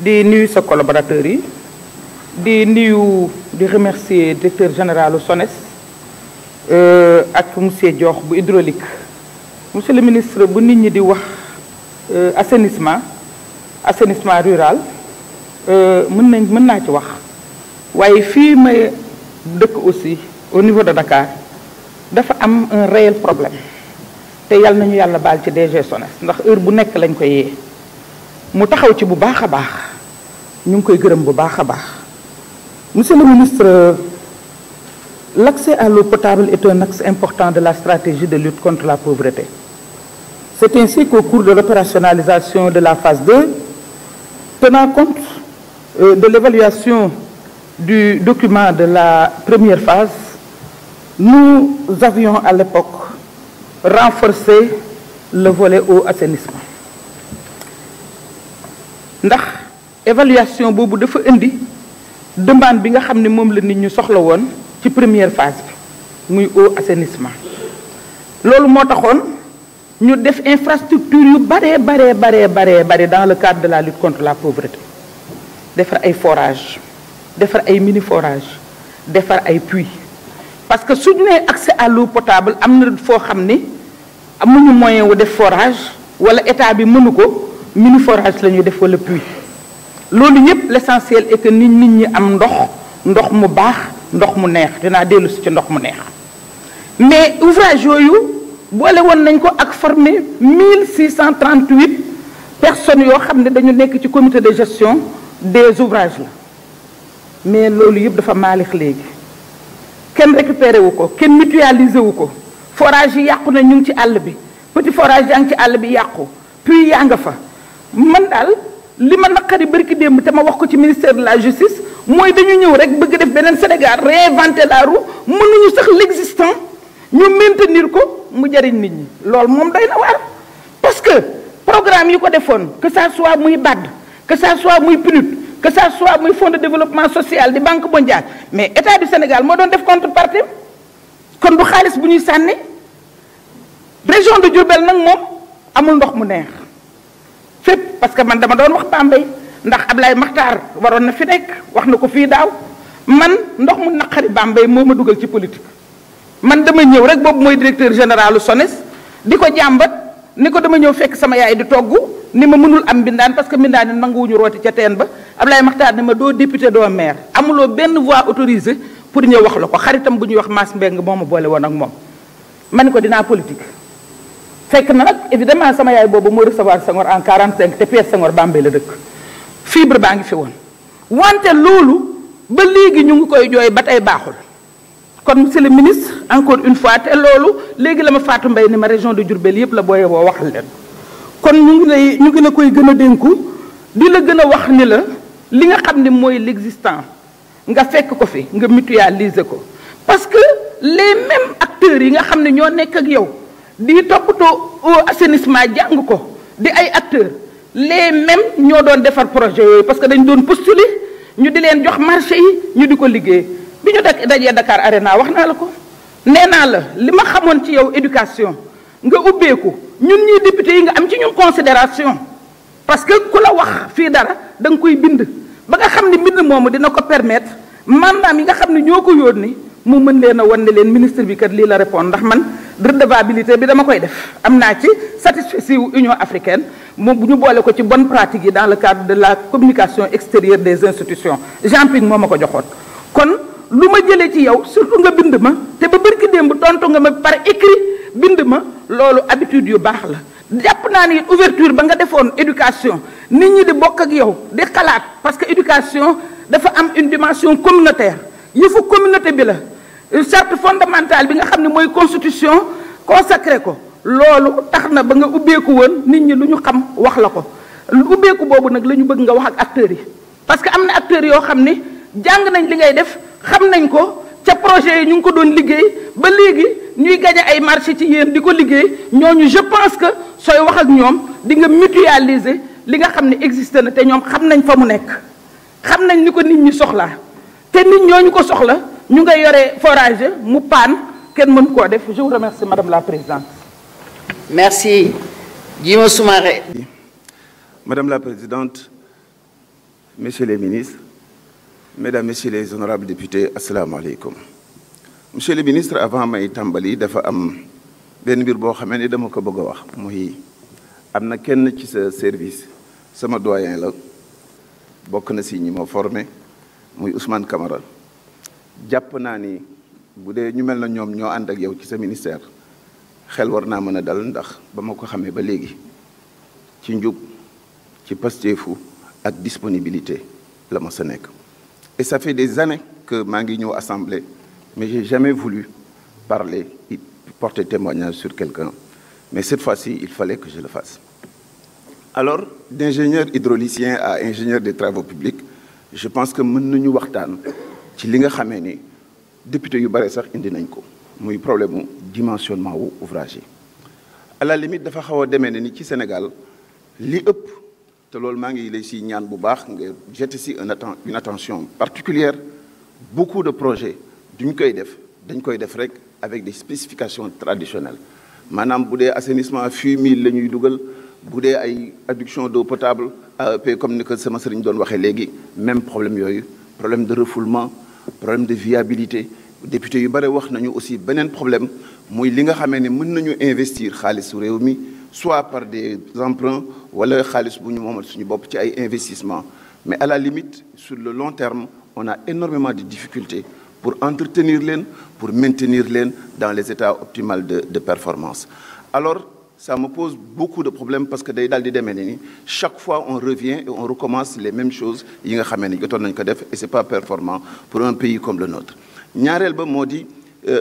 di nuyu sa collaborateurs yi di nuyu di remercier directeur général SONES ak monsieur Diokh bu hydraulique. Monsieur le ministre, bu nit ñi di wax assainissement rural mën naa ci wax waaye fii may dëkk aussi au niveau de Dakar dafa am un réel problème te yàlla nañu yàlla baal ci DG SONES ndax heure bu nekk lañ koy yee mu taxaw ci bu baax a baax ñu ngi koy gërëm bu baax a baax. Monsieur le ministre, l'accès à l'eau potable est un axe important de la stratégie de lutte contre la pauvreté. C'est ainsi qu'au cours de l'opérationnalisation de la phase 2, tenant compte de l'évaluation du document de la première phase, nous avions à l'époque renforcé le volet eau assainissement. Ndax évaluation boobu dafa indi demande bi nga xam ne moom la nit ñu soxla woon ci première phase bi muy eau assainissement loolu moo taxoon ñu def infrastructure yu bare dans le cadre de la lutte contre la pauvreté defar ay forage defar ay mini forage defar ay puits parce que suñu nee accès à l'eau potable am na foo xam ni amuñu moyen wu def forage wala état bi mënu ko mini forage la ñuy def wala puits loolu yëpp l'essentiel est que nit ñi am ndox mu baax ndox mu neex dinaa dellu si ci ndox mu neex mais ouvrage yooyu boole woon nañ ko ak former 1638 personnes yoo xam ne dañu nekk ci comité de gestion des ouvrages la mais loolu yëpp dafa maalix léegi kenn récupéré wu ko kenn mutualisé wu ko forage yi yàqu na ñu ngi ci àll bi petit forage yaa ngi ci àll bi yàqu puis yaa nga fa man daal li ma naqari barki démb te ma wax ko ci ministère de la justice mooy dañu ñëw rek bëgg def beneen Sénégal réinventer la roue mënuñu sax l'existant ñu maintenir ko mu jariñ nit ñi loolu moom doy na waar parce que programme yi ko defoon que ça soit muy BAD que ça soit muy PNUD que ça soit muy fonds de développement social di banque mondiale mais état du Sénégal moo doon def contrepartie kon du xaalis bu ñuy sànni région de Diourbel nag moom amul ndox mu neex fépp parce que man dama doon wax Bambey ndax Ablaye Makhtar waroon na fi nekk wax na ko fii daaw man ndox mu naqari Bambey moo ma dugal ci politique man dama ñëw rek boobu mooy directeur général SONES di ko jàmbat ni ko dama ñëw fekk sama yaay di togg ni ma mënul am mbindaan parce que mbindaan ni nanguwuñu rooti ca teen ba Ablaye Makhtar ni ma doo député doo maire amuloo benn voix autorisée pour ñëw wax la ko xaritam bu ñuy wax Mass Mbeng moo ma boole woon ak moom ma ni ko dinaa politique fekk na nag évidemment sama yaay boobu moo recevoir Senghor en 45 te Pierre Senghor Bambey la dëkk fibre baa ngi fi woon wante loolu ba léegi ñu ngi koy jooy ba tey baaxul kon monsieur le ministre encore une fois te loolu léegi la ma Fatou Mbaye ni ma région de Diourbel yëpp la booyee boo waxal leen kon ñu ngi la koy gën a dénku di la gën a wax ni la li nga xam ne mooy l'existant nga fekk ko fi nga mutualiser ko parce que les mêmes acteurs yi nga xam ne ñoo nekk ak yow di toppatoo assainissement jàng ko di ay acteurs les mêmes ñoo doon defar projet yooyu parce que dañ doon postuler ñu di leen jox marché yi ñu di ko liggéey bi ñu dajee Dakar Arena wax naa la ko nee naa la li ma xamoon ci yow éducation nga ubbeeku ñun ñii député yi nga am ci ñun considération parce que ku la wax fii dara da nga koy bind ba nga xam ne mbind moomu dina ko permettre mandaam yi nga xam ne ñoo ko yónni mu mën leen a wan ne leen ministre bi kat lii la répondre ndax man redevabilité bi dama koy def am naa ci satisfecit wu Union africaine mu ñu boole ko ci bonne pratique yi dans le cadre de la communication extérieure des institutions Jean Ping moo ma ko joxoon kon lu ma jëlee ci yow surtout nga bind ma te ba bërki démb tontu nga ma par écrit bind ma loolu habitude yu baax la jàpp naa ni ouverture ba nga defoon éducation nit ñi di bokk ak yow di xalaat parce que éducation dafa am une dimension communautaire yëfu communauté bi la charte fondamentale bi nga xam ne mooy constitution consacré ko loolu tax na ba nga ubbeeku woon nit ñi lu ñu xam wax la ko ubbeeku boobu nag la ñu bëgg nga wax ak acteurs yi parce que am na acteurs yoo xam ni jàng nañ li ngay def xam nañ ko ca projet yi ñu ngi ko doon liggéey ba léegi ñuy gagné ay marché ci yéen di ko liggéey ñooñu je pense que sooy wax ak ñoom di nga mutualiser li nga xam ne existe na te ñoom xam nañ fa mu nekk xam nañ ni ko nit ñi soxlaa te nit ñooñu ko soxla ñu nga yore forage mu paan kenn mën koo def je vous remercie madame la présidente. Merci Guillaume Soumaré. Madame la présidente, Messieurs les ministres, Mesdames, Messieurs les honorables députés, assalamu alaikum. Monsieur le ministre, avant may tàmbali dafa am benn mbir boo xamee ni dama ko bëgg a wax muy am na kenn ci sa service sama doyen la bokk na si ñi ma formé muy Ousmane Camara jàpp naa ni bu dee ñu mel na ñoom ñoo ànd ak yow ci sa ministère xel war naa mën a dal ndax ba ma ko xamee ba léegi ci njub ci pasteefu ak disponibilité la ma sa nekk. Et ça fait des années que maa ngi ñëw assemblée mais j'ai jamais voulu parler et porter témoignage sur quelqu'un mais cette fois-ci il fallait que je le fasse. Alors d'ingénieur hydraulicien à ingénieur des travaux publics je pense que mën nañu waxtaan ci li nga xamee ni député yu bare sax indi nañ ko muy problème mu dimensionnement wu ouvrage yi. À la limite dafa xaw a demee ne ni ci Sénégal li ëpp te loolu maa ngi lay si ñaan bu baax nga jeter si une attention particulière beaucoup de projets duñ koy def dañ koy def rek avec des spécifications traditionnelles maanaam bu dee assainissement FU1000 la ñuy dugal bu dee ay adduction d'eau potable AEP comme ni ko sama sëriñ doon waxee léegi même problème yooyu problème de refoulement problème de viabilité député yu bare wax nañu aussi beneen problème muy li nga xamee ne mën nañu investir xaalisu réew mi soit par des emprunts wala xaalis bu ñu moomal suñu bopp ci ay investissements mais à la limite sur le long terme on a énormément de difficultés pour entretenir leen pour maintenir leen dans les états optimaux de performance. Alors ça me pose beaucoup de problèmes parce que day daal di demee ni chaque fois on revient et on recommence les mêmes choses yi nga xamee ne jotoon nañ ko def et c'est pas performant pour un pays comme le nôtre. ñaareel ba moo di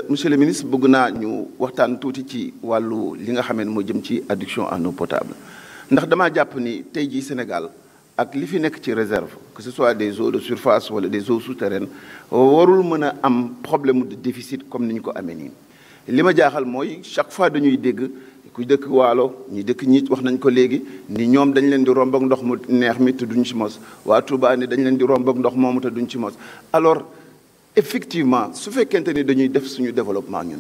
monsieur le ministre bëgg naa ñu waxtaan tuuti ci wàllu li nga xamee ne moo jëm ci adduction en eau potable ndax damaa jàpp ni tey jii Sénégal ak li fi nekk ci réserve que ce soit des eaux de surface wala des eaux souterraines warul mën a am problème de déficit comme ni ñu ko amee nii. li ma jaaxal mooy chaque fois dañuy dégg ku dëkk Waalo ñi dëkk ñi wax nañ ko léegi ni ñoom dañ leen di romb ak ndox mu neex mi te duñ ci mos waa Touba ni dañ leen di romb ak ndox moomu te duñ ci mos alors effectivement su fekkente ni dañuy def suñu développement ñun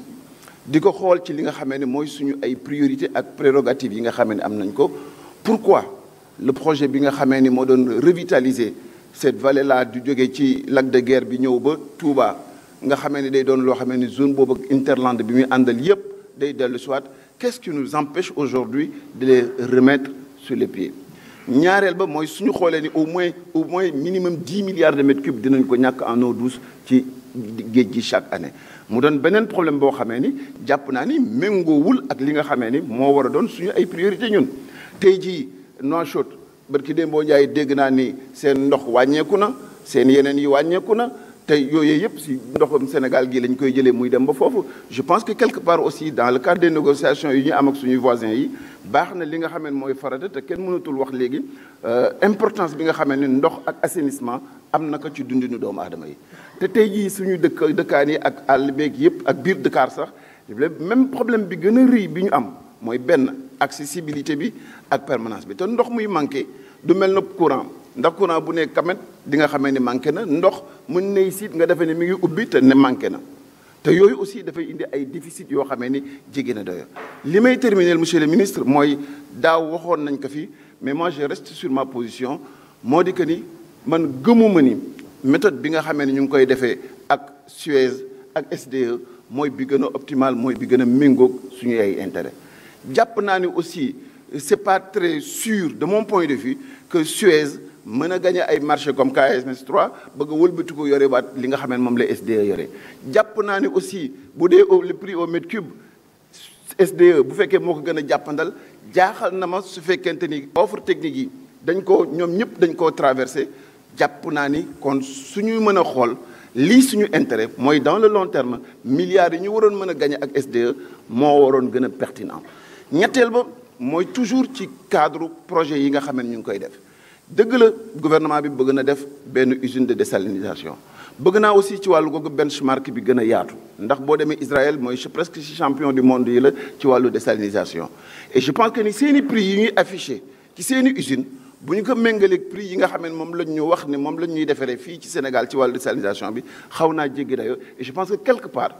di ko xool ci li nga xamee ne mooy suñu ay priorité ak prérogatives yi nga xamee ne am nañ ko pourquoi le projet bi nga xamee ni moo doon revitaliser cette vallée là du jógee ci lac de Guiers bi ñëw ba Touba nga xamee ni day doon loo xamee ni zone boobu ak interland bi muy àndal yépp day dellu soit qu'est-ce qui nous empêche aujourd'hui de les remettre sur les pieds. ñaareel ba mooy suñu xoolee ni au moins minimum 10 milliards de mètres cubes dinañ ko ñàkk en eau douce ci géej gi chaque année mu doon beneen problème boo xamee ni jàpp naa ni méngoowul ak li nga xamee ni moo war a doon suñu ay priorité ñun tey jii Nouakchott barki Dembo Ndiaye dégg naa ni seen ndox wàññeeku na seen yeneen yi wàññeeku na tey yooyu yëpp si ndoxam Sénégal gi lañ koy jëlee muy dem ba foofu je pense que quelque part aussi dans le cadre des négociations yi ñu am ak suñuy voisins yi baax na li nga xamee mooy farata te kenn mënatul wax léegi importance bi nga xamee ne ndox ak assainissement am na ko ci dundinu doomu aadama yi te tey jii suñu dëkkaan yi ak àll beeg yëpp ak biir Dakar sax même problème bi gën a rëy bi ñu am mooy benn accessibilité bi ak permanence bi te ndox muy manqué du mel na courant ndax courant bu ne kamet di nga xamee ne manqué na ndox mën nay siit nga defee ne mi ngi ubbi te ne manqué na te yooyu aussi dafay indi ay déficit yoo xamee ni jege na doyo li may terminer monsieur le ministre mooy daaw waxoon nañ ko fi mais moi je reste sur ma position moo di que ni man gëmuma ni méthode bi nga xamee ne ñu ngi koy defee ak Suez ak SDE mooy bi gën a optimal mooy bi gën a méngoog suñu ay intérêt jàpp naa ni aussi c'est pas très sûr de mon point de vue que Suez mën a gagné ay marché comme KSMS 3 bëgg a wëlbati ko yore waat li nga xam ne moom la SDE yore jàpp naa ni aussi bu dee le prix au mètre cube SDE bu fekkee moo ko gën a jàppandal jaaxal na ma su fekkente ni offre technique yi dañ ko ñoom ñëpp dañ koo traversé jàpp naa ni kon suñuy mën a xool lii suñu intérêt mooy dans le long terme milliards yi ñu waroon mën a gagné ak SDE moo waroon gën a pertinent ñetteel ba mooy toujours ci cadre projet yi nga xam ne ñu ngi koy def dëgg la gouvernement bi bëgg na def benn usine de désalinisation bëgg naa aussi ci wàllu googu benchmark bi gën a yaatu ndax boo demee Israël mooy presque ci champion du monde yi la ci wàllu désalinisation et je pense que ni seeni prix yi ñuy affiché ci seeni usine bu ñu ko méngaleeg prix yi nga xam ne moom lañ ñu wax ne moom lañ ñuy defaree fii ci Sénégal ci wàllu désalinisation bi xaw naa jéggi dayoo et je pense que quelque part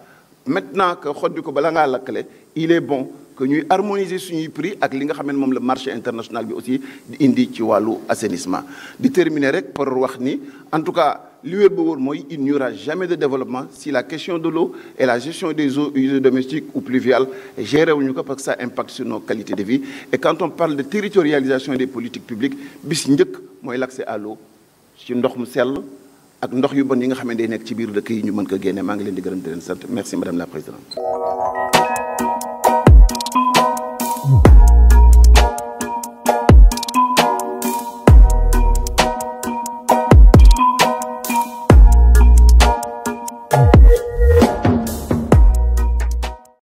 maintenant que xoddi ko bala ngaa lakkale il est bon que ñuy harmoniser suñuy prix ak li nga xam ne moom la marché international bi aussi di indi ci wàllu assainissement. di terminer rek par wax ni en tout cas li wér ba wóor mooy il n'y aura jamais de développement si la question de l'eau et la gestion des eaux usées domestiques ou pluviales géré wuñu ko parce que ça impacte sur nos qualités de vie. Et quand on parle de territorialisation des politiques publiques bis njëkk mooy l'accès à l'eau ci ndox mu sell ak ndox yu bon yi nga xam ne day nekk ci biir dëkk yi ñu mën ko génne. maa ngi leen di gërëm di leen sant. Merci madame la présidente.